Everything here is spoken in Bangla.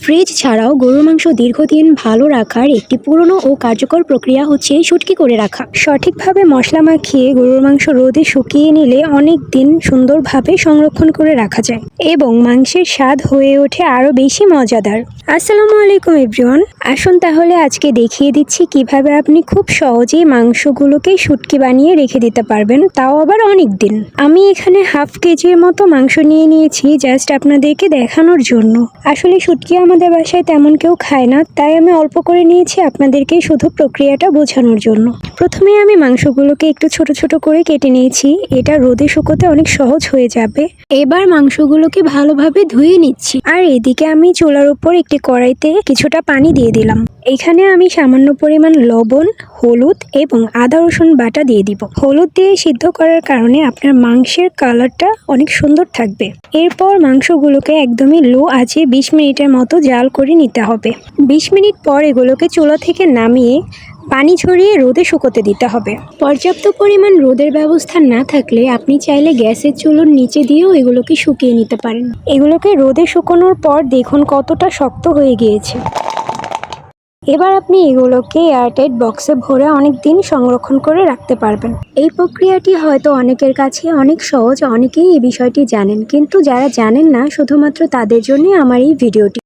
ফ্রিজ ছাড়াও গরুর মাংস দীর্ঘদিন ভালো রাখার একটি পুরনো ও কার্যকর প্রক্রিয়া হচ্ছে শুটকি করে রাখা। সঠিকভাবে মশলা মাখিয়ে গরুর মাংস রোদে শুকিয়ে নিলে অনেক দিন সুন্দরভাবে সংরক্ষণ করে রাখা যায় এবং মাংসের স্বাদ হয়ে ওঠে আরও বেশি মজাদার। আসসালামু আলাইকুম এভরিওয়ান, আসুন তাহলে আজকে দেখিয়ে দিচ্ছি কিভাবে আপনি খুব সহজেই মাংসগুলোকে শুটকি বানিয়ে রেখে দিতে পারবেন, তাও আবার অনেক দিন। আমি এখানে হাফ কেজির মতো মাংস নিয়ে নিয়েছি জাস্ট আপনাদেরকে দেখানোর জন্য। আসলে শুটকি আমাদের বাসায় তেমন কেউ খায় না, তাই আমি অল্প করে নিয়েছি আপনাদেরকে শুধু প্রক্রিয়াটা বোঝানোর জন্য। প্রথমে আমি মাংসগুলোকে একটু ছোট ছোট করে কেটে নিয়েছি, এটা রোদে শুকোতে অনেক সহজ হয়ে যাবে। এবার মাংসগুলোকে ভালোভাবে ধুয়ে নিচ্ছি, আর এদিকে আমি চুলার উপর একটি কড়াইতে কিছুটা পানি দিয়ে দিলাম। এখানে আমি সামান্য পরিমাণ লবণ, হলুদ এবং আদা রসুন বাটা দিয়ে দিব। হলুদ দিয়ে সিদ্ধ করার কারণে আপনার মাংসের কালারটা অনেক সুন্দর থাকবে। এরপর মাংসগুলোকে একদমই লো আঁচে 20 মিনিটের মতো জাল করে নিতে হবে। 20 মিনিট পর এগুলোকে চুলা থেকে নামিয়ে পানি ছড়িয়ে রোদে শুকোতে দিতে হবে। পর্যাপ্ত পরিমাণ রোদের ব্যবস্থা না থাকলে আপনি চাইলে গ্যাসের চুলোর নিচে দিয়েও এগুলোকে শুকিয়ে নিতে পারেন। এগুলোকে রোদে শুকোনোর পর দেখুন কতটা শক্ত হয়ে গিয়েছে। এবার আপনি এগুলোকে এয়ারটাইট বক্সে ভরে অনেক দিন সংরক্ষণ করে রাখতে পারবেন। এই প্রক্রিয়াটি হয়তো অনেকের কাছে অনেক সহজ, অনেকেই এই বিষয়টি জানেন, কিন্তু যারা জানেন না শুধুমাত্র তাদের জন্যই আমার এই ভিডিওটি।